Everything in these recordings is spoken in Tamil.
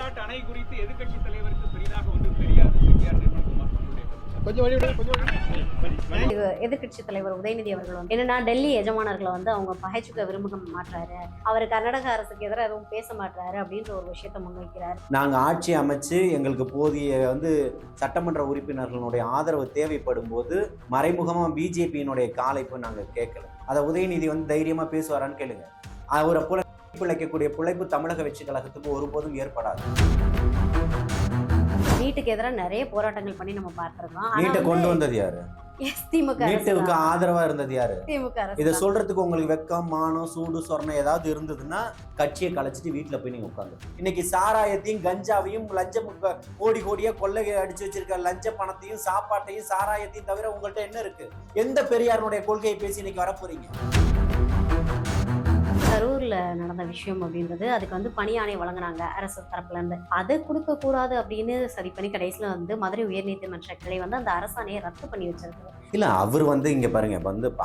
மேகதாட்டு அணை குறித்து எதிர்க்கட்சி தலைவருக்கு பெரிதாக ஒன்றும் தெரியாது. எதிர்கட்சி தலைவர் உதயநிதி அவர்கள் வந்து என்னன்னா டெல்லி எஜமானர்களை வந்து அவங்க பகைச்சுக்க விரும்ப மாட்டாரு, அவர் கர்நாடக அரசுக்கு எதிராக எதுவும் பேச மாட்டாரு அப்படின்ற ஒரு விஷயத்த முன்வைக்கிறார். நாங்க ஆட்சி அமைச்சு எங்களுக்கு போதிய சட்டமன்ற உறுப்பினர்களுடைய ஆதரவு தேவைப்படும் போது மறைமுகமா பிஜேபியினுடைய காலை போய் நாங்க கேட்கல. அதை உதயநிதி தைரியமா பேசுவாரான்னு கேளுங்க. அவரை போல பிழைக்கக்கூடிய பிழைப்பு தமிழக வெற்றி கழகத்துக்கு ஒருபோதும் ஏற்படாது. நீட்டுக்கு எதிராக நிறைய போராட்டங்கள் பண்ணி நம்ம பார்த்திருக்கோம். நீட்டை கொண்டு வந்தது யாரு? நீட்டுக்கு ஆதரவா இருந்தது யாரு? இதை சொல்றதுக்கு உங்களுக்கு வெக்கம், மானம், சூடு, சொரணம் ஏதாவது இருந்ததுன்னா கட்சியை கலைச்சிட்டு வீட்டுல போய் நீங்க உட்காந்து இன்னைக்கு சாராயத்தையும் கஞ்சாவையும் லஞ்சம் கோடி கோடியா கொள்ளை அடிச்சு வச்சிருக்க லஞ்ச பணத்தையும் சாப்பாட்டையும் சாராயத்தையும் தவிர உங்கள்கிட்ட என்ன இருக்கு? எந்த பெரியாருடைய கொள்கையை பேசி இன்னைக்கு வரப்போறீங்க? கரூர்ல நடந்த விஷயம் அப்படின்றது அதுக்கு வந்து பணி ஆணை வழங்கினாங்க அரசு தரப்புல இருந்து. அதை கொடுக்க கூடாது அப்படின்னு சரி பண்ணி கடைசியில வந்து மதுரை உயர்நீதிமன்ற கிளை வந்து அந்த அரசாணையை ரத்து பண்ணி வச்சிருக்கு. இல்ல அவர் இங்க பாருங்க,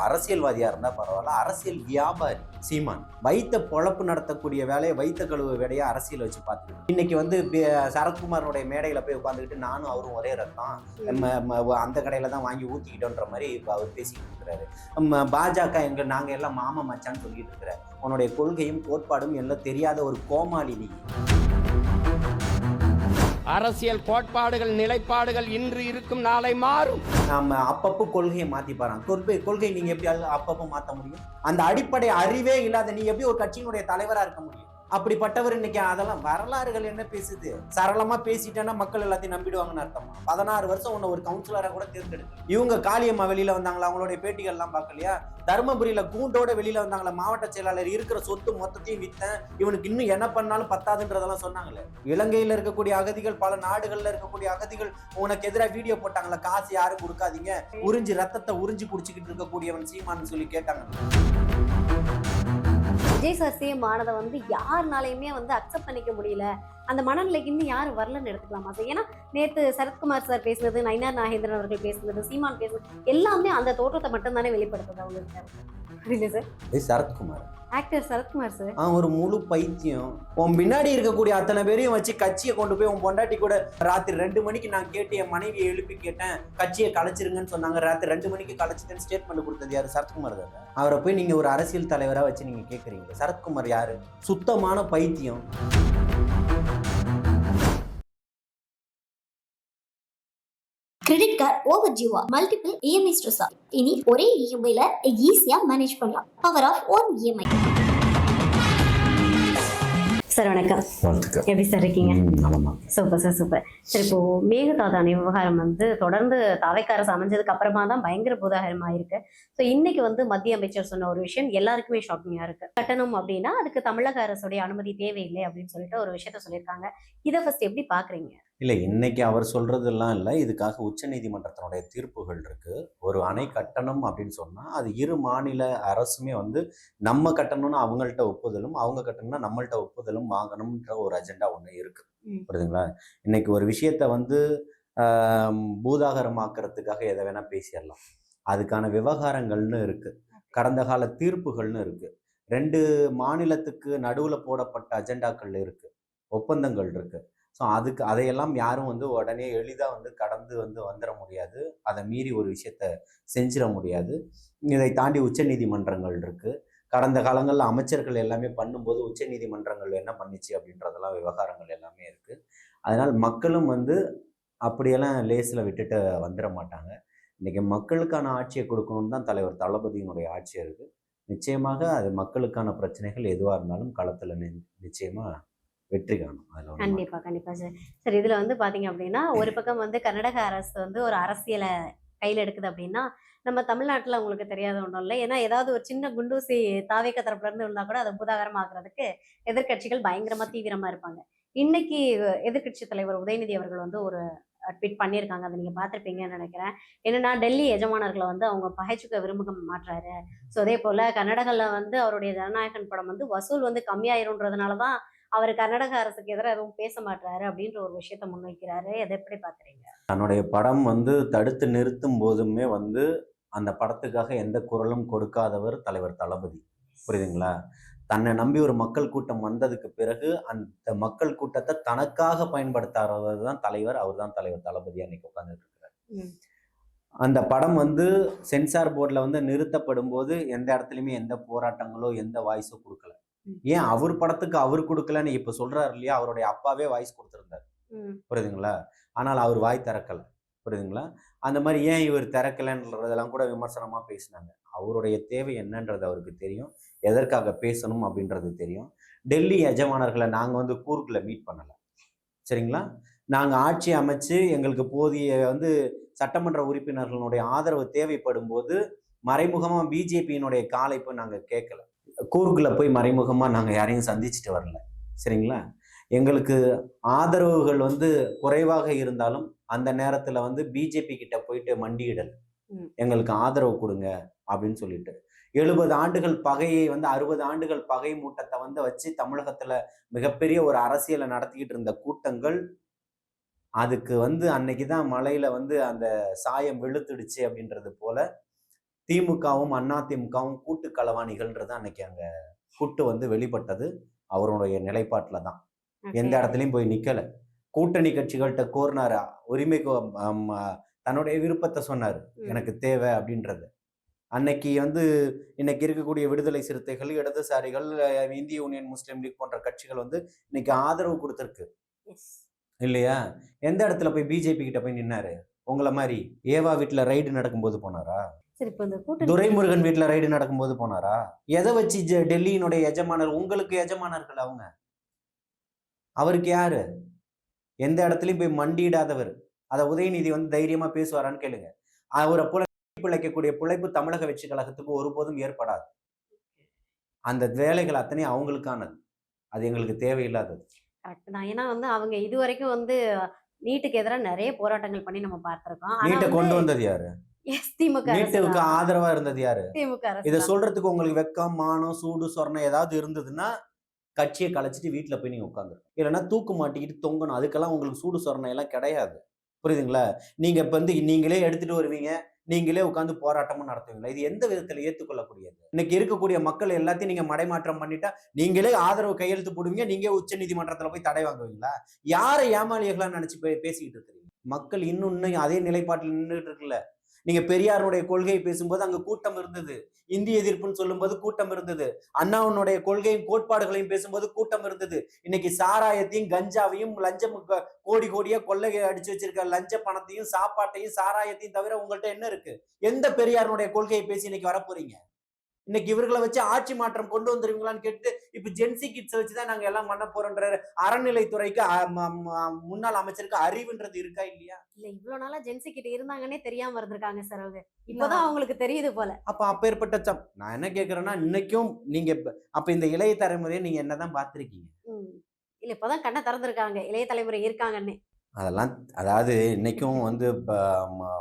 அரசியல்வாதியா இருந்தா பரவாயில்ல, அரசியல் வியாபாரி சீமான் வைத்த பொழப்பு நடத்தக்கூடிய வேலையை வைத்த கழுவு வேலையை அரசியல் வச்சு பார்த்துக்கிட்டு இன்னைக்கு சரத்குமாரோடைய மேடையில போய் உட்காந்துக்கிட்டு நானும் அவரும் ஒரே ரத்தம் அந்த கடையில தான் வாங்கி ஊத்திக்கிட்டோன்ற மாதிரி அவர் பேசிக்கிட்டு இருக்கிறாரு. பாஜக நாங்க எல்லாம் மாமா மச்சான்னு சொல்லிட்டு இருக்கிறார். உன்னுடைய கொள்கையும் கோட்பாடும் எல்லாம் தெரியாத ஒரு கோமாளி நீ. அரசியல் கோட்பாடுகள் நிலைப்பாடுகள் இன்று இருக்கும் நாளை மாறும். நம்ம அப்பப்போ கொள்கையை மாத்தி பாருங்க. கொள்கை நீங்க எப்படி அப்பப்போ மாத்த முடியும்? அந்த அடிப்படை அறிவே இல்லாத நீ எப்படி ஒரு கட்சியினுடைய தலைவரா இருக்க முடியும்? அப்படிப்பட்டவர் இன்னைக்கு அதெல்லாம் வரலாறுகள் என்ன பேசுது? சரளமா பேசிட்டேன்னா மக்கள் எல்லாத்தையும் நம்பிடுவாங்கன்னு அர்த்தமா? 16 வருஷம் உன்னை ஒரு கவுன்சிலரா கூட தேர்ந்தெடுக்க. இவங்க காளியம்மா வெளியில வந்தாங்களா? அவங்களுடைய பேட்டிகள் எல்லாம் பார்க்கலையா? தர்மபுரியில கூண்டோட வெளியில வந்தாங்களா? மாவட்ட செயலாளர் இருக்கிற சொத்து மொத்தத்தையும் வித்தேன், இவனுக்கு இன்னும் என்ன பண்ணாலும் பத்தாதுன்றதெல்லாம் சொன்னாங்களே. இலங்கையில இருக்கக்கூடிய அகதிகள், பல நாடுகள்ல இருக்கக்கூடிய அகதிகள் உனக்கு எதிராக வீடியோ போட்டாங்களா? காசு யாரும் கொடுக்காதீங்க, உறிஞ்சி ரத்தத்தை உறிஞ்சி குடிச்சுக்கிட்டு இருக்கக்கூடியவன் சீமான்னு சொல்லி கேட்டாங்க. விஜய் சார் சிஎம் ஆனதை யாருனாலையுமே அக்செப்ட் பண்ணிக்க முடியல. அந்த மனநிலைக்கு இன்னும் யாரும் வரலன்னு எடுத்துக்கலாமா சார்? ஏன்னா நேற்று சரத்குமார் சார் பேசுனது, நயினார் நாகேந்திரன் அவர்கள் பேசுனது, சீமான் பேசுனது எல்லாமே அந்த தோற்றத்தை மட்டும் தானே வெளிப்படுத்துது அவங்களுக்கு sir. Sarathkumar actor Sarathkumar sir ஒரு முழு பைத்தியம். உன் பின்னாடி இருக்கக்கூடிய அத்தனை பேரையும் வச்சு கட்சியை கொண்டு போய் உன் பொண்டாட்டி கூட ராத்திரி 2 மணிக்கு நான் கேட்டு என் மனைவியை எழுப்பி கேட்டேன், கட்சியை கலைச்சிருங்கன்னு சொன்னாங்க. ராத்திரி 2 மணிக்கு கலைச்சிட்டேன்னு ஸ்டேட்மெண்ட் கொடுத்தது யாரு? சரத்குமார் தான். அவரை போய் நீங்க ஒரு அரசியல் தலைவரா வச்சு நீங்க கேட்குறீங்க. சரத்குமார் யாரு? சுத்தமான பைத்தியம். கிரெடிட் கார்டு ஓவர் டியூவா, மல்டிபிள் இஎம்ஐ ஸ்ட்ரெஸ்ஸா? இனி ஒரே இஎம்ஐல ஈஸியா மேனேஜ் பண்ணலாம். Power of one EMI. Sir வணக்கம். எப்படி சார் இருக்கீங்க? Super sir, super sir. இப்போ மேகதாது அணை விவகாரம் தொடர்ந்து தாவேக்கா அரசு அமைஞ்சதுக்கு அப்புறமா தான் பயங்கர பூதாகரமா இருக்கு. ஸோ இன்னைக்கு மத்திய அமைச்சர் சொன்ன ஒரு விஷயம் எல்லாருக்குமே ஷாக்கிங்கா இருக்கு. கட்டணம் அப்படின்னா அதுக்கு தமிழக அரசுடைய அனுமதி தேவையில்லை அப்படின்னு சொல்லிட்டு ஒரு விஷயத்த சொல்லியிருக்காங்க. இதை ஃபர்ஸ்ட் எப்படி பாக்குறீங்க? இல்லை, இன்னைக்கு அவர் சொல்றதெல்லாம் இல்லை. இதுக்காக உச்சநீதிமன்றத்தினுடைய தீர்ப்புகள் இருக்கு. ஒரு அணை கட்டணம் அப்படின்னு சொன்னா அது இரு மாநில அரசுமே நம்ம கட்டணும்னு அவங்கள்ட்ட ஒப்புதலும், அவங்க கட்டணும்னா நம்மள்ட்ட ஒப்புதலும் வாங்கணும்ன்ற ஒரு அஜெண்டா ஒண்ணு இருக்கு. புரியுதுங்களா? இன்னைக்கு ஒரு விஷயத்த பூதாகரமாக்குறதுக்காக எதை வேணா பேசிடலாம். அதுக்கான விவகாரங்கள்னு இருக்கு, கடந்த கால தீர்ப்புகள்னு இருக்கு, 2 மாநிலத்துக்கு நடுவுல போடப்பட்ட அஜெண்டாக்கள் இருக்கு, ஒப்பந்தங்கள் இருக்கு. ஸோ அதையெல்லாம் யாரும் உடனே எளிதாக கடந்து வந்துட முடியாது. அதை மீறி ஒரு விஷயத்த செஞ்சிட முடியாது. இதை தாண்டி உச்ச நீதிமன்றங்கள் இருக்கு. கடந்த காலங்களில் அமைச்சர்கள் எல்லாமே பண்ணும்போது உச்ச நீதிமன்றங்கள் என்ன பண்ணிச்சு அப்படின்றதெல்லாம் விவகாரங்கள் எல்லாமே இருக்கு. அதனால் மக்களும் அப்படியெல்லாம் லேசில் விட்டுட்டு வந்துட மாட்டாங்க. இன்னைக்கு மக்களுக்கான ஆட்சியை கொடுக்கணும்னு தான் தலைவர் தளபதியினுடைய ஆட்சி இருக்கு. நிச்சயமாக அது மக்களுக்கான பிரச்சனைகள் எதுவாக இருந்தாலும் களத்தில் நிச்சயமா வெற்றி காணும். கண்டிப்பா கண்டிப்பா சார். சார் இதுல பாத்தீங்க அப்படின்னா ஒரு பக்கம் கர்நாடக அரசு ஒரு அரசியலை கையில எடுக்குது அப்படின்னா நம்ம தமிழ்நாட்டுல உங்களுக்கு தெரியாத ஒன்றும் இல்லை. ஏன்னா ஏதாவது ஒரு சின்ன குண்டூசி தாவேக்கா தரப்புல இருந்து இருந்தா கூட அதை பூதாகரமாக்குறதுக்கு எதிர்கட்சிகள் பயங்கரமா தீவிரமா இருப்பாங்க. இன்னைக்கு எதிர்கட்சி தலைவர் உதயநிதி அவர்கள் ஒரு ட்வீட் பண்ணியிருக்காங்க. அதை நீங்க பார்த்துருப்பீங்கன்னு நினைக்கிறேன். என்னன்னா டெல்லி எஜமானர்களை அவங்க பகைச்சுக்க விரும்ப மாட்டாரு. ஸோ அதே போல கர்நாடகால அவருடைய ஜனநாயகன் படம் வசூல் கம்மியாயிருன்றதுனாலதான் அவர் கர்நாடக அரசுக்கு எதிராக எதுவும் பேச மாட்டாரு அப்படின்ற ஒரு விஷயத்த முன்வைக்கிறாரு. அதை எப்படி பாக்குறீங்க? தன்னுடைய படம் தடுத்து நிறுத்தும் போதுமே அந்த படத்துக்காக எந்த குரலும் கொடுக்காதவர் தலைவர் தளபதி. புரியுதுங்களா? தன்னை நம்பி ஒரு மக்கள் கூட்டம் வந்ததுக்கு பிறகு அந்த மக்கள் கூட்டத்தை தனக்காக பயன்படுத்தாதவர் தான் தலைவர். அவர் தான் தலைவர் தளபதியா இன்னைக்கு உட்கார்ந்துட்டு இருக்கிறார். அந்த படம் வந்து சென்சார் போர்டில் வந்து நிறுத்தப்படும் போது எந்த இடத்துலையுமே எந்த போராட்டங்களோ எந்த வாய்ஸோ கொடுக்கல. ஏன் அவர் படத்துக்கு அவர் கொடுக்கலன்னு இப்ப சொல்றாரு இல்லையா, அவருடைய அப்பாவே வாய்ஸ் கொடுத்துருந்தார், புரியுதுங்களா? ஆனால் அவர் வாய் திறக்கல, புரியுதுங்களா? அந்த மாதிரி ஏன் இவர் திறக்கலன்றதெல்லாம் கூட விமர்சனமா பேசினாங்க. அவருடைய தேவை என்னன்றது அவருக்கு தெரியும், எதற்காக பேசணும் அப்படின்றது தெரியும். டெல்லி எஜமானர்களை நாங்க வந்து கூர்க்குல மீட் பண்ணல, சரிங்களா? நாங்க ஆட்சி அமைச்சு எங்களுக்கு போதிய வந்து சட்டமன்ற உறுப்பினர்களுடைய ஆதரவு தேவைப்படும் போது மறைமுகமா பிஜேபியினுடைய காலை போய் நாங்க கேட்கல. கூர்க்குல போய் மறைமுகமா நாங்க யாரையும் சந்திச்சுட்டு வரல, சரிங்களா? எங்களுக்கு ஆதரவுகள் வந்து குறைவாக இருந்தாலும் அந்த நேரத்துல வந்து பிஜேபி கிட்ட போயிட்டு மண்டியிடல், எங்களுக்கு ஆதரவு கொடுங்க அப்படின்னு சொல்லிட்டு. 70 ஆண்டுகள் பகையை வந்து 60 ஆண்டுகள் பகை மூட்டத்தை வந்து வச்சு தமிழகத்துல மிகப்பெரிய ஒரு அரசியலை நடத்திக்கிட்டு இருந்த கூட்டங்கள் அதுக்கு வந்து அன்னைக்குதான் மலையில வந்து அந்த சாயம் வெளுத்துடுச்சு அப்படின்றது போல திமுகவும் அதிமுகவும் கூட்டு களவாணிகள்ன்றது அன்னைக்கு அங்க கூட்டு வந்து வெளிப்பட்டது அவருடைய நிலைப்பாட்டுல தான். எந்த இடத்துலயும் போய் நிக்கல. கூட்டணி கட்சிகள்கிட்ட கோரினாரு, உரிமை தன்னுடைய விருப்பத்தை சொன்னாரு, எனக்கு தேவை அப்படின்றது. அன்னைக்கு வந்து இன்னைக்கு இருக்கக்கூடிய விடுதலை சிறுத்தைகள், இடதுசாரிகள், இந்திய யூனியன் முஸ்லீம் லீக் போன்ற கட்சிகள் வந்து இன்னைக்கு ஆதரவு கொடுத்துருக்கு இல்லையா? எந்த இடத்துல போய் பிஜேபி கிட்ட போய் நின்னாரு? உங்களை மாதிரி ஏவா வீட்டுல ரைடு நடக்கும்போது போனாரா? துரைமுருகன் வீட்டுல ரைடு நடக்கும்போது போனாரா? எதை வச்சு டெல்லியினுடைய எஜமானர்? உங்களுக்கு எஜமானர்கள் அவங்க. அவருக்கு யாரு? எந்த இடத்துலயும் போய் மண்டியிடாதவர். அதை உதயநிதி வந்து தைரியமா பேசுவாரான்னு கேளுங்க. அவரை போல பிழைக்கக்கூடிய பிழைப்பு தமிழக வெற்றி கழகத்துக்கு ஒருபோதும் ஏற்படாது. அந்த வேலைகள் அத்தனை அவங்களுக்கானது, அது எங்களுக்கு தேவையில்லாதது. கரெக்ட் தான். ஏன்னா வந்து அவங்க இதுவரைக்கும் வந்து நீட்டுக்கு எதிராக நிறைய போராட்டங்கள் பண்ணி நம்ம பார்த்திருக்கோம். நீட்டை கொண்டு வந்தது யாரு? திமுக. நீட்டுக்கு ஆதரவா இருந்தது யாரு? திமுக. இதை சொல்றதுக்கு உங்களுக்கு வெக்கம், மானம், சூடு, சொரணம் ஏதாவது இருந்ததுன்னா கட்சியை கலைச்சிட்டு வீட்டுல போய் நீங்க உட்காந்துரும். இல்லைன்னா தூக்கு மாட்டிக்கிட்டு தொங்கணும். அதுக்கெல்லாம் உங்களுக்கு சூடு சொரணம் எல்லாம் கிடையாது, புரியுதுங்களா? நீங்க இப்ப வந்து நீங்களே எடுத்துட்டு வருவீங்க, நீங்களே உட்காந்து போராட்டமும் நடத்துவீங்களா? இது எந்த விதத்துல ஏற்றுக்கொள்ளக்கூடியது? இன்னைக்கு இருக்கக்கூடிய மக்கள் எல்லாத்தையும் நீங்க மடைமாற்றம் பண்ணிட்டா நீங்களே ஆதரவு கையெழுத்து போடுவீங்க, நீங்க உச்ச நீதிமன்றத்துல போய் தடை வாங்குவீங்களா? யாரை ஏமாளிகளா நினைச்சு பேசிக்கிட்டு இருக்கிறீங்க? மக்கள் இன்னும் அதே நிலைப்பாட்டில் நின்றுட்டு இருக்குல்ல. நீங்க பெரியாருடைய கொள்கையை பேசும்போது அங்க கூட்டம் இருந்தது, இந்திய எதிர்ப்புன்னு சொல்லும்போது கூட்டம் இருந்தது, அண்ணாவுடைய கொள்கையும் கோட்பாடுகளையும் பேசும்போது கூட்டம் இருந்தது. இன்னைக்கு சாராயத்தையும் கஞ்சாவையும் லஞ்சம் கோடி கோடியா கொள்ளை அடிச்சு வச்சிருக்க லஞ்ச பணத்தையும் சாப்பாட்டையும் சாராயத்தையும் தவிர உங்கள்கிட்ட என்ன இருக்கு? எந்த பெரியாருடைய கொள்கையை பேசி இன்னைக்கு வரப்போறீங்க? இன்னைக்கு இவர்களை வச்சு ஆட்சி மாற்றம் கொண்டு வந்துருவீங்களான்னு கேட்டு இப்ப ஜென்சி கிட்ஸ் வச்சுதான் நாங்க எல்லாம் பண்ண போறோன்ற அறநிலைத்துறைக்கு முன்னாள் அமைச்சருக்கு அறிவுன்றது இருக்கா இல்லையா? இல்ல இவ்வளவு நாளா ஜென்சி கிட்ட இருந்தாங்கன்னே தெரியாம இருந்திருக்காங்க சார். அவங்க இப்பதான் அவங்களுக்கு தெரியுது போல. அப்பேற்பட்ட நான் என்ன கேக்குறேன்னா, இன்னைக்கும் நீங்க அப்ப இந்த இளைய தலைமுறையை நீங்க என்னதான் பார்த்திருக்கீங்க? இல்ல இப்பதான் கண்ணை திறந்திருக்காங்க, இளைய தலைமுறை இருக்காங்கன்னு. அதெல்லாம் அதாவது இன்னைக்கும் வந்து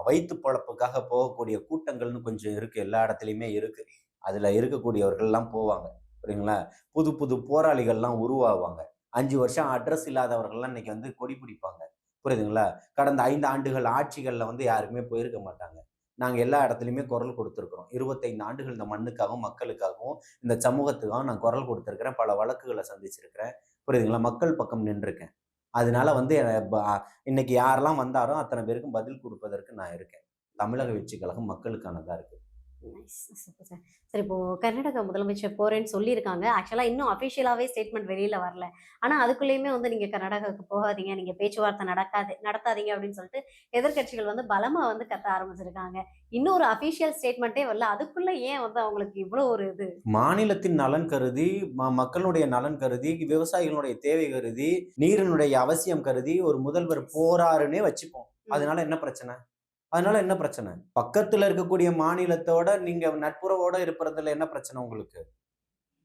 வயிற்று பொழப்புக்காக போகக்கூடிய கூட்டங்கள்னு கொஞ்சம் இருக்கு, எல்லா இடத்துலையுமே இருக்கு. அதுல இருக்கக்கூடியவர்கள் எல்லாம் போவாங்க, புரியுங்களா? புது புது போராளிகள்லாம் உருவாவாங்க. 5 வருஷம் அட்ரஸ் இல்லாதவர்கள்லாம் இன்னைக்கு வந்து கொடி பிடிப்பாங்க, புரியுதுங்களா? கடந்த 5 ஆண்டுகள் ஆட்சிகள்ல வந்து யாருக்குமே போயிருக்க மாட்டாங்க. நாங்க எல்லா இடத்துலையுமே குரல் கொடுத்துருக்கிறோம். 25 ஆண்டுகள் இந்த மண்ணுக்காகவும் மக்களுக்காகவும் இந்த சமூகத்துக்காகவும் நான் குரல் கொடுத்துருக்கிறேன். பல வழக்குகளை சந்திச்சிருக்கிறேன், புரியுதுங்களா? மக்கள் பக்கம் நின்றுருக்கேன். அதனால வந்து இன்னைக்கு யாரெல்லாம் வந்தாரோ அத்தனை பேருக்கும் பதில் கொடுப்பதற்கு நான் இருக்கேன். தமிழக வெற்றி கழகம் மக்களுக்கானதா இருக்கு. சரி, இப்போ கர்நாடகா முதலமைச்சர் போறேன்னு சொல்லியிருக்காங்க. ஆக்சுவலா இன்னும் அபிஷியலாவே ஸ்டேட்மெண்ட் வெளியில வரல. ஆனா அதுக்குள்ளேயுமே வந்து நீங்க கர்நாடகாவுக்கு போகாதீங்க, நீங்க பேச்சுவார்த்தை நடத்தாதீங்க அப்படின்னு சொல்லிட்டு எதிர்கட்சிகள் வந்து பலமா வந்து கத்த ஆரம்பிச்சிருக்காங்க. இன்னும் ஒரு அபிஷியல் ஸ்டேட்மெண்ட்டே வரல. அதுக்குள்ள ஏன் வந்து அவங்களுக்கு இவ்வளவு ஒரு இது? மாநிலத்தின் நலன் கருதி, மக்களுடைய நலன் கருதி, விவசாயிகளுடைய தேவை கருதி, நீரினுடைய அவசியம் கருதி ஒரு முதல்வர் போறாருன்னே வச்சுப்போம். அதனால என்ன பிரச்சனை? பக்கத்துல இருக்கக்கூடிய மாநிலத்தோட நீங்க நட்புறவோட இருப்பதுல என்ன பிரச்சனை உங்களுக்கு?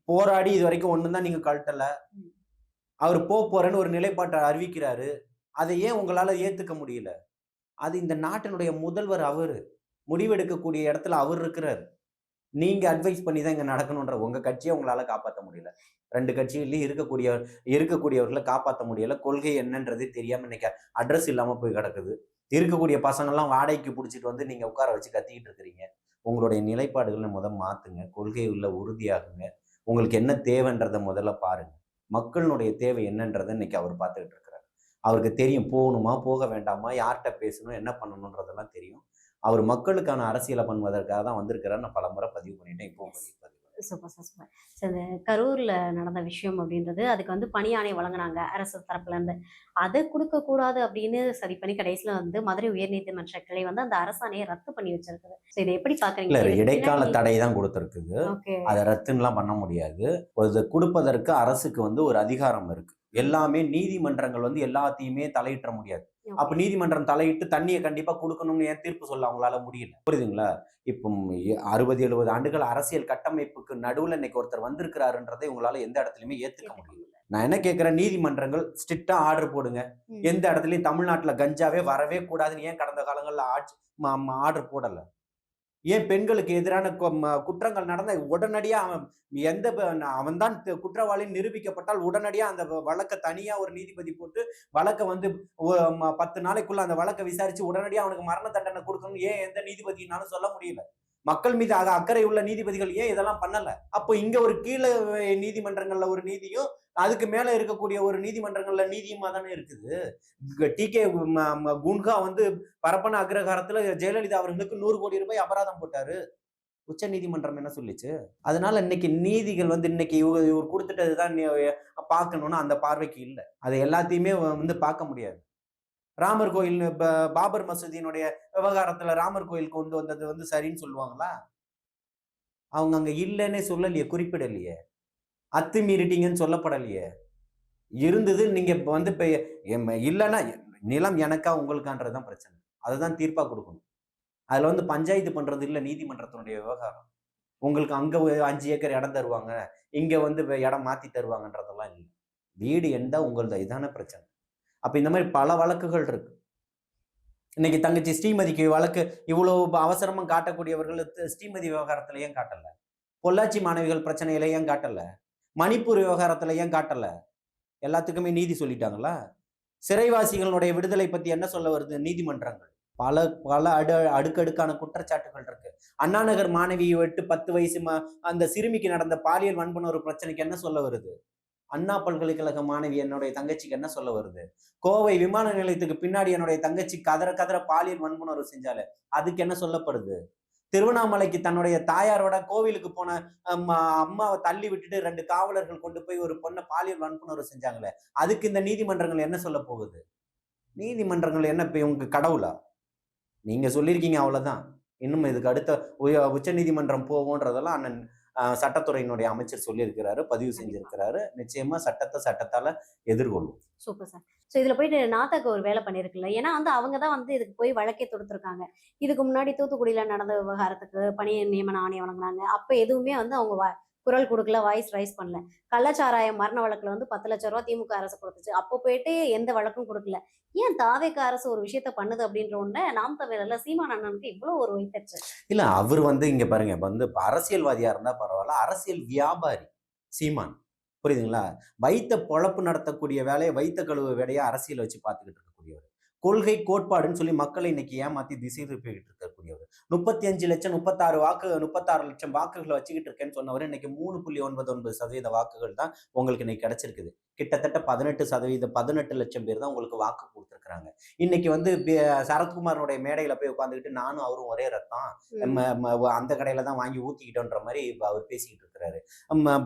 போராடி இது வரைக்கும் ஒண்ணுதான் நீங்க கழட்டல. அவர் போறேன்னு ஒரு நிலைப்பாட்டை அறிவிக்கிறாரு. அதை ஏன் உங்களால ஏத்துக்க முடியல? அது இந்த நாட்டினுடைய முதல்வர், அவரு முடிவெடுக்கக்கூடிய இடத்துல அவர் இருக்கிறார். நீங்க அட்வைஸ் பண்ணி தான் இங்க நடக்கணும்ன்ற உங்க கட்சியை உங்களால காப்பாற்ற முடியல. 2 கட்சியிலயும் இருக்கக்கூடியவர்களை காப்பாற்ற முடியல. கொள்கை என்னன்றதே தெரியாம இன்னைக்கு அட்ரஸ் இல்லாம போய் கிடக்குது. இருக்கக்கூடிய பசங்கள்லாம் வாடகைக்கு பிடிச்சிட்டு வந்து நீங்க உட்கார வச்சு கத்திக்கிட்டு இருக்கிறீங்க. உங்களுடைய நிலைப்பாடுகளை மாத்துங்க, கொள்கை உள்ள உறுதியாகுங்க. உங்களுக்கு என்ன தேவைன்றதை முதல்ல பாருங்க. மக்களுடைய தேவை என்னன்றதை இன்னைக்கு அவர் பார்த்துக்கிட்டு இருக்கிறார். அவருக்கு தெரியும் போகணுமா போக வேண்டாமா, யார்கிட்ட பேசணும், என்ன பண்ணணுன்றதெல்லாம் தெரியும். அவர் மக்களுக்கான அரசியலை பண்ணுவதற்காக தான் வந்திருக்கிறார். நான் பலமுறை பதிவு பண்ணிட்டேன், இப்பவும் பதிவு. Super sir, super. ஸோ இந்த கரூர்ல நடந்த விஷயம் அப்படின்றது, அதுக்கு வந்து பணி ஆணை வழங்குனாங்க அரசு தரப்புல இருந்து. அதை கொடுக்கக்கூடாது அப்படின்னு சரி பண்ணி கடைசியில வந்து மதுரை உயர்நீதிமன்ற கிளை வந்து அந்த அரசாணையை ரத்து பண்ணி வச்சிருக்குது. ஸோ இதை எப்படி இல்ல பாக்குறீங்க? இடைக்கால தடை தான் கொடுத்துருக்குது. ஓகே. அதை ரத்துன்னுலாம் பண்ண முடியாது. இது கொடுப்பதற்கு அரசுக்கு வந்து ஒரு அதிகாரம் இருக்கு. எல்லாமே நீதிமன்றங்கள் வந்து எல்லாத்தையுமே தலையிட்ட முடியாது. அப்ப நீதிமன்றம் தலையிட்டு தண்ணியை கண்டிப்பா கொடுக்கணும்னு ஏன் தீர்ப்பு சொல்ல அவங்களால முடியல? புரியுதுங்களா? இப்போ 60-70 ஆண்டுகள் அரசியல் கட்டமைப்புக்கு நடுவுல இன்னைக்கு ஒருத்தர் வந்திருக்கிறாருன்றதை உங்களால எந்த இடத்துலயுமே ஏத்துக்க முடியல. நான் என்ன கேட்கிறேன், நீதிமன்றங்கள் ஸ்ட்ரிக்டா ஆர்டர் போடுங்க. எந்த இடத்துலயும் தமிழ்நாட்டுல கஞ்சாவே வரவே கூடாதுன்னு ஏன் கடந்த காலங்கள்ல ஆர்டர் போடல? ஏன் பெண்களுக்கு எதிரான குற்றங்கள் நடந்த உடனடியா அவன் தான் குற்றவாளின்னு நிரூபிக்கப்பட்டால் உடனடியா அந்த வழக்கை தனியா ஒரு நீதிபதி போட்டு வழக்கை வந்து 10 நாளைக்குள்ள அந்த வழக்கை விசாரிச்சு உடனடியா அவனுக்கு மரண தண்டனை கொடுக்கணும்னு ஏன் எந்த நீதிபதினாலும் சொல்ல முடியல? மக்கள் மீது அக்கறை உள்ள நீதிபதிகள் ஏன் இதெல்லாம் பண்ணல? அப்போ இங்க ஒரு கீழே நீதிமன்றங்கள்ல ஒரு நீதியும், அதுக்கு மேல இருக்கக்கூடிய ஒரு நீதிமன்றங்கள்ல நீதியுமா தானே இருக்குது. டிகே குன்ஹா வந்து பரப்பன அக்ரஹாரத்துல ஜெயலலிதா அவர்களுக்கு 100 கோடி ரூபாய் அபராதம் போட்டாரு. உச்ச நீதிமன்றம் என்ன சொல்லிச்சு? அதனால இன்னைக்கு நீதிகள் வந்து இன்னைக்கு இவர் கொடுத்துட்டதுதான் பார்க்கணும்னா அந்த பார்வைக்கு இல்லை. அதை எல்லாத்தையுமே வந்து பார்க்க முடியாது. ராமர் கோயில் பாபர் மசூதியினுடைய விவகாரத்துல ராமர் கோயில் கொண்டு வந்தது வந்து சரின்னு சொல்லுவாங்களா? அவங்க அங்க இல்லைன்னே சொல்லலையே, குறிப்பிடலையே, அத்துமீறிட்டீங்கன்னு சொல்லப்படலையே. இருந்தது நீங்க வந்து இல்லைன்னா நிலம் எனக்கா உங்களுக்கான்றதுதான் பிரச்சனை. அதுதான் தீர்ப்பா கொடுக்கணும். அதுல வந்து பஞ்சாயத்து பண்றது இல்லை நீதிமன்றத்தினுடைய விவகாரம். உங்களுக்கு அங்க 5 ஏக்கர் இடம் தருவாங்க, இங்க வந்து இடம் மாத்தி தருவாங்கன்றதெல்லாம் இல்லை. வீடு எந்த உங்களது இதான பிரச்சனை. அப்ப இந்த மாதிரி பல வழக்குகள் இருக்கு. இன்னைக்கு தங்கச்சி ஸ்ரீமதிக்கு வழக்கு இவ்வளவு அவசரமா காட்டக்கூடியவர்கள் ஸ்ரீமதி விவகாரத்துல ஏன் காட்டல? பொள்ளாச்சி மாணவிகள் பிரச்சனையில ஏன் காட்டல? மணிப்பூர் விவகாரத்துல ஏன் காட்டல? எல்லாத்துக்குமே நீதி சொல்லிட்டாங்களா? சிறைவாசிகளுடைய விடுதலை பத்தி என்ன சொல்ல வருது நீதிமன்றங்கள்? பல பல அடுக்கடுக்கான குற்றச்சாட்டுகள் இருக்கு. அண்ணாநகர் மாணவியை விட்டு 10 வயசு அந்த சிறுமிக்கு நடந்த பாலியல் வன்புணர்வு பிரச்சனைக்கு என்ன சொல்ல வருது? அண்ணா பல்கலைக்கழக மாணவி என்னுடைய தங்கச்சிக்கு என்ன சொல்ல வருது? கோவை விமான நிலையத்துக்கு பின்னாடி என்னுடைய தங்கச்சி கதற பாலியல் வன்புணர்வு செஞ்சாலே அதுக்கு என்ன சொல்லப்படுது? திருவண்ணாமலைக்கு தன்னுடைய தாயாரோட கோவிலுக்கு போன அம்மாவை தள்ளி விட்டுட்டு 2 காவலர்கள் கொண்டு போய் ஒரு பொண்ணை பாலியல் வன்புணர்வு செஞ்சாங்களே, அதுக்கு இந்த நீதிமன்றங்கள் என்ன சொல்ல போகுது? நீதிமன்றங்கள் என்ன இப்ப உங்க கடவுளா? நீங்க சொல்லியிருக்கீங்க, அவ்வளவுதான். இன்னும் இதுக்கு அடுத்த உச்ச நீதிமன்றம் போவோன்றதெல்லாம் அண்ணன் சட்டத்துறையினுடைய அமைச்சர் சொல்லியிருக்கிறாரு, பதிவு செஞ்சிருக்கிறாரு. நிச்சயமா சட்டத்தால எதிர்கொள்ளும். Super sir. ஸோ இதுல போயிட்டு நாத்தாக்கு ஒரு வேலை பண்ணிருக்குல்ல. ஏன்னா வந்து அவங்க தான் வந்து இதுக்கு போய் வழக்கே தொடுத்திருக்காங்க. இதுக்கு முன்னாடி தூத்துக்குடியில நடந்த விவகாரத்துக்கு பணி நியமன ஆணையம் வழங்கினாங்க. அப்ப எதுவுமே வந்து அவங்க குரல் கொடுக்கல, வாய்ஸ் ரைஸ் பண்ணல. கள்ளச்சாராயம் மரண வழக்குல வந்து 10 லட்சம் ரூபாய் திமுக அரசு கொடுத்துச்சு. அப்போ போயிட்டு எந்த வழக்கும் கொடுக்கல. ஏன் தாவேக அரசு ஒரு விஷயத்த பண்ணுது அப்படின்ற ஒண்ணு நாம் தமிழர்ல சீமான் அண்ணனுக்கு இவ்வளவு ஒரு வைத்தச்சு? இல்ல அவர் வந்து இங்க பாருங்க, வந்து அரசியல்வாதியா இருந்தா பரவாயில்ல, அரசியல் வியாபாரி சீமான். புரியுதுங்களா? வைத்த பொழப்பு நடத்தக்கூடிய வேலையை வைத்த கழுவு வேலையை அரசியல் வச்சு பார்த்துக்கிட்டு இருக்கக்கூடியவர். கொள்கை கோட்பாடுன்னு சொல்லி மக்களை இன்னைக்கு ஏமாத்தி திசை திருப்பிக்கிட்டு இருக்கக்கூடியவர். 35 லட்சம் 36 லட்சம் வாக்குகளை வச்சுக்கிட்டு இருக்கேன்னு சொன்னவர் இன்னைக்கு 3.99% வாக்குகள் தான் உங்களுக்கு இன்னைக்கு கிடைச்சிருக்குது. கிட்டத்தட்ட 18 லட்சம் பேர் தான் உங்களுக்கு வாக்கு கொடுத்துருக்காங்க. இன்னைக்கு வந்து சரத்குமாரனுடைய மேடையில போய் உட்காந்துக்கிட்டு நானும் அவரும் ஒரே ரத்தம், அந்த கடையில தான் வாங்கி ஊத்திக்கிட்டோன்ற மாதிரி அவர் பேசிக்கிட்டு இருக்கிறாரு.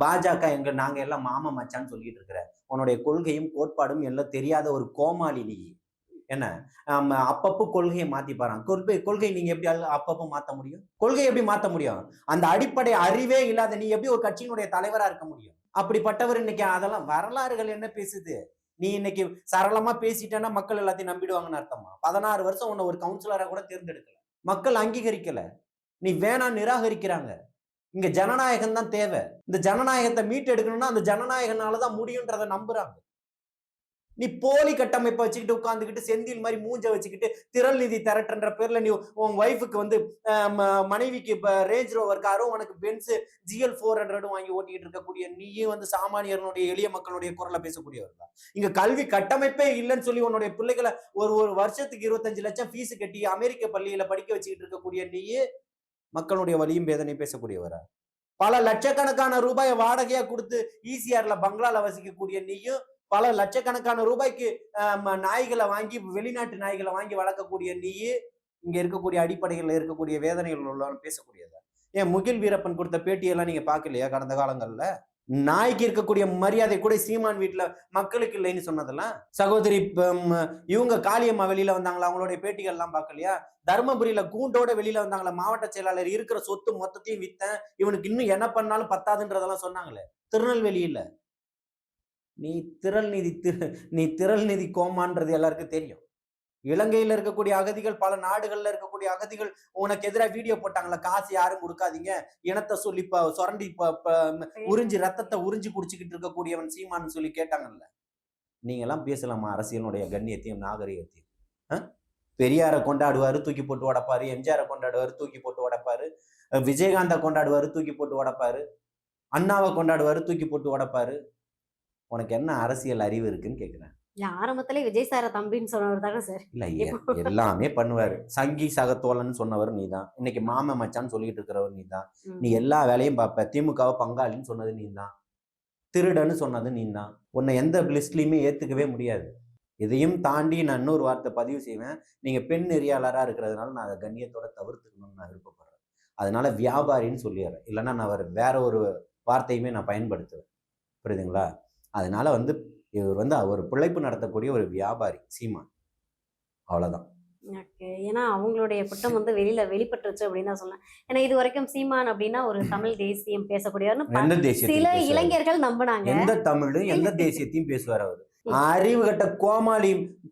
பாஜக நாங்க எல்லாம் மாமா மச்சான்னு சொல்லிட்டு இருக்கிறார். உன்னுடைய கொள்கையும் கோட்பாடும் எல்லாம் தெரியாத ஒரு கோமாளி நீ. என்ன அப்பப்போ கொள்கையை மாத்தி பாருங்க. கொள்கை நீங்க எப்படி அப்பப்போ மாத்த முடியும்? கொள்கையை எப்படி மாத்த முடியும்? அந்த அடிப்படை அறிவே இல்லாத நீ எப்படி ஒரு கட்சியினுடைய தலைவரா இருக்க முடியும்? அப்படிப்பட்டவர் இன்னைக்கு அதெல்லாம் வரலாறுகள் என்ன பேசுது? நீ இன்னைக்கு சரளமா பேசிட்டேன்னா மக்கள் எல்லாத்தையும் நம்பிடுவாங்கன்னு அர்த்தமா? 16 வருஷம் உன்னை ஒரு கவுன்சிலரா கூட தேர்ந்தெடுக்கல, மக்கள் அங்கீகரிக்கல, நீ வேணா நிராகரிக்கிறாங்க. இங்க ஜனநாயகம் தான் தேவை. இந்த ஜனநாயகத்தை மீட்டு எடுக்கணும்னா அந்த ஜனநாயகனாலதான் முடியும்ன்றதை நம்புறாங்க. நீ போலி கட்டமைப்பை வச்சுக்கிட்டு உட்காந்துக்கிட்டு செந்தில் மாதிரி மூஞ்ச வச்சுக்கிட்டு திரள் நிதி திரட்டுன்ற பேர்ல நீ உன் ஒய்ஃபுக்கு வந்து மனைவிக்கு ரேஞ்ச் ரோவர் காரும் உனக்கு பென்ஸ் GL 400 வாங்கி ஓட்டிக்கிட்டு இருக்கக்கூடிய நீயும் வந்து சாமானியர்களுடைய எளிய மக்களுடைய குரலை பேசக்கூடியவர் தான். இங்க கல்வி கட்டமைப்பே இல்லைன்னு சொல்லி உன்னுடைய பிள்ளைகளை ஒரு வருஷத்துக்கு 25 லட்சம் ஃபீஸ் கட்டி அமெரிக்க பள்ளியில படிக்க வச்சுக்கிட்டு இருக்கக்கூடிய நீயே மக்களுடைய வலியும் வேதனை பேசக்கூடியவரா? பல லட்சக்கணக்கான ரூபாயை வாடகையா கொடுத்து ஈசிஆர்ல பங்களால வசிக்கக்கூடிய நீயும் பல லட்சக்கணக்கான ரூபாய்க்கு நாய்களை வாங்கி வெளிநாட்டு நாய்களை வாங்கி வளர்க்கக்கூடிய நீயே இங்க இருக்கக்கூடிய அடிப்படைகள்ல இருக்கக்கூடிய வேதனைகள் உள்ள பேசக்கூடியதா? ஏன் முகில் வீரப்பன் கொடுத்த பேட்டியெல்லாம் நீங்க பாக்கலையா கடந்த காலங்கள்ல? நாய்க்கு இருக்கக்கூடிய மரியாதை கூட சீமான் வீட்டுல மக்களுக்கு இல்லைன்னு சொன்னதெல்லாம். சகோதரி இவங்க காளியம்மா வெளியில வந்தாங்களா, அவங்களுடைய பேட்டிகள் எல்லாம் பார்க்கலையா? தர்மபுரியில கூண்டோட வெளியில வந்தாங்களா, மாவட்ட செயலாளர் இருக்கிற சொத்து மொத்தத்தையும் வித்தேன், இவனுக்கு இன்னும் என்ன பண்ணாலும் பத்தாதுன்றதெல்லாம் சொன்னாங்களே. திருநெல்வேலியில நீ திரள் நிதி கோமான்றது எல்லாருக்கும் தெரியும். இலங்கையில இருக்கக்கூடிய அகதிகள், பல நாடுகள்ல இருக்கக்கூடிய அகதிகள் உனக்கு எதிராக வீடியோ போட்டாங்களா, காசு யாரும் கொடுக்காதீங்க, இனத்தை சொல்லி சுரண்டி உறிஞ்சி ரத்தத்தை உறிஞ்சி குடிச்சுக்கிட்டு இருக்கக்கூடியவன் சீமான்னு சொல்லி கேட்டாங்கல்ல. நீங்க எல்லாம் பேசலாமா அரசியலுடைய கண்ணியத்தையும் நாகரிகத்தையும்? பெரியாரை கொண்டாடுவாரு, தூக்கி போட்டு உடப்பாரு. எம்ஜிஆரை கொண்டாடுவாரு, தூக்கி போட்டு உடப்பாரு. விஜயகாந்தை கொண்டாடுவாரு, தூக்கி போட்டு உடப்பாரு. அண்ணாவை கொண்டாடுவாரு, தூக்கி போட்டு உடப்பாரு. உனக்கு என்ன அரசியல் அறிவு இருக்குன்னு கேக்குறேன். ஆரம்பத்திலே விஜய் சார தம்பின்னு சொன்னவர் தானே சார்? இல்ல, எல்லாமே பண்ணுவாரு. சங்கி சகத்தோழன்னு சொன்னவர் நீதான். இன்னைக்கு மாம மச்சான்னு சொல்லிட்டு இருக்கிறவர் நீதான். நீ எல்லா வேலையும் பார்ப்ப. திமுகவை பங்காளின்னு சொன்னது நீதான். திருடன்னு சொன்னது நீதான். உன்னை எந்த லிஸ்ட்லயுமே ஏத்துக்கவே முடியாது. இதையும் தாண்டி நான் இன்னொரு வார்த்தை பதிவு செய்வேன். நீங்க பெண் நெறியாளரா இருக்கிறதுனால நான் அதை கண்ணியத்தோட தவிர்த்துக்கணும்னு நான் விருப்பப்படுறேன். அதனால வியாபாரின்னு சொல்லிடுறேன். இல்லைன்னா நான் வேற ஒரு வார்த்தையுமே நான் பயன்படுத்துவேன். புரியுதுங்களா? அதனால இவர் அவர் பிழைப்பு நடத்தக்கூடிய ஒரு வியாபாரி சீமான், அவ்வளவுதான். ஏன்னா அவங்களுடைய குற்றம் வெளிப்பட்டுருச்சு அப்படின்னு தான் சொன்னேன். ஏன்னா இது வரைக்கும் சீமான் அப்படின்னா ஒரு தமிழ் தேசியம் பேசக்கூடியவர்னு சில இளைஞர்கள் நம்பினாங்க. எந்த தமிழும் எந்த தேசியத்தையும் பேசுவார் அவரு. அறிவு கட்ட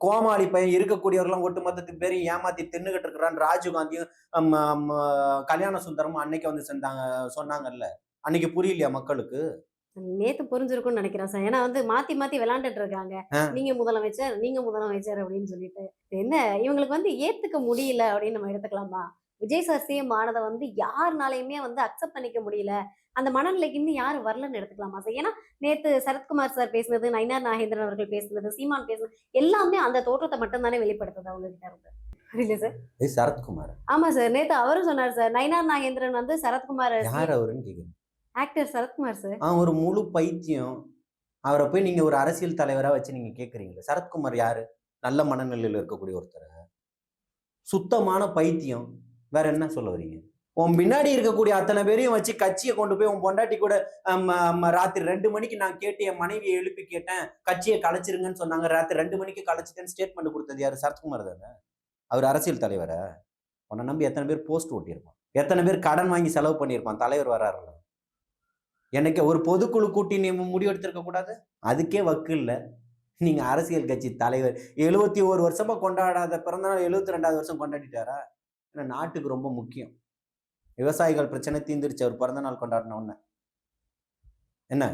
கோமாளி பையன் இருக்கக்கூடியவர்களும் ஒட்டுமொத்தத்துக்கு பேரையும் ஏமாத்தி தின்னுகிட்டு இருக்கிறான். ராஜீவ்காந்தியும் கல்யாண சுந்தரமும் அன்னைக்கு சொன்னாங்கல்ல, அன்னைக்கு புரியலையா மக்களுக்கு? நேத்து புரிஞ்சிருக்கும்னு நினைக்கிறேன் சார். ஏன்னா மாத்தி விளையாண்டுட்டு இருக்காங்க. நீங்க முதலமைச்சர் அப்படின்னு சொல்லிட்டு என்ன இவங்களுக்கு ஏத்துக்க முடியல அப்படின்னு நம்ம எடுத்துக்கலாமா? விஜய் சார் சிஎம் ஆனதை யாருனாலையுமே அக்செப்ட் பண்ணிக்க முடியல. அந்த மனநிலைக்கு இன்னும் யாரும் வரலன்னு எடுத்துக்கலாமா சார்? ஏன்னா நேத்து சரத்குமார் சார் பேசுனது, நயினார் நாகேந்திரன் அவர்கள் பேசுனது, சீமான் பேசுனது எல்லாமே அந்த தோற்றத்தை மட்டும் தானே வெளிப்படுத்துது அவங்க கிட்ட இருந்து. புரியல சார்? சரத்குமார்? ஆமா சார், நேத்து அவரும் சொன்னார் சார். நயினார் நாகேந்திரன் சரத்குமார் யார் அவருன்னு கேக்குறேன். Actor Sarathkumar sir. ஒரு முழு பைத்தியம். அவரை போய் நீங்க ஒரு அரசியல் தலைவரா வச்சு நீங்க கேக்குறீங்களா? சரத்குமார் யாரு? நல்ல மனநிலையில இருக்கக்கூடிய ஒருத்தர். சுத்தமான பைத்தியம். வேற என்ன சொல்ல வரீங்க? உன் பின்னாடி இருக்கக்கூடிய அத்தனை பேரையும் வச்சு கட்சியை கொண்டு போய் உன் பொண்டாட்டி கூட ராத்திரி 2 மணிக்கு நான் கேட்டு என் மனைவியை எழுப்பி கேட்டேன், கட்சியை கலைச்சிருங்கன்னு சொன்னாங்க. ராத்திரி 2 மணிக்கு கலைச்சிட்டேன்னு ஸ்டேட்மெண்ட் கொடுத்தது யாரு? சரத்குமார் தானே. அவர் அரசியல் தலைவரை? உன்னை நம்பி எத்தனை பேர் போஸ்ட் ஓட்டியிருப்பான், எத்தனை பேர் கடன் வாங்கி செலவு பண்ணியிருப்பான். தலைவர் வராருல. எனக்கு ஒரு பொதுக்குழு கூட்டி நீ முடிவெடுத்திருக்க கூடாது? அதுக்கே வக்கு இல்லை. நீங்க அரசியல் கட்சி தலைவர் 71 வருஷமா கொண்டாடாத பிறந்தநாள் 72வது வருஷம் கொண்டாடிட்டாரா? ஏன்னா நாட்டுக்கு ரொம்ப முக்கியம். விவசாயிகள் பிரச்சனை தீர்ந்துருச்சு அவர் பிறந்தநாள் கொண்டாடின உடனே. என்ன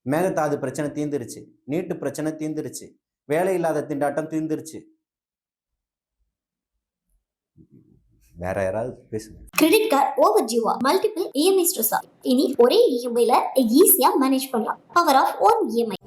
மேகதாது பிரச்சனை தீர்ந்துருச்சு, நீட்டு பிரச்சனை தீர்ந்துருச்சு, வேலை இல்லாத திண்டாட்டம் தீர்ந்துருச்சு. வேற யாராவது பேசுங்க. கிரெடிட் கார்டு ஓவர் ஜீவா மல்டிபிள் இஎம்ஐ ஸ்ட்ரெஸ். இனி ஒரே இஎம்ஐல ஈஸியா மேனேஜ் பண்ணலாம். Power of one EMI.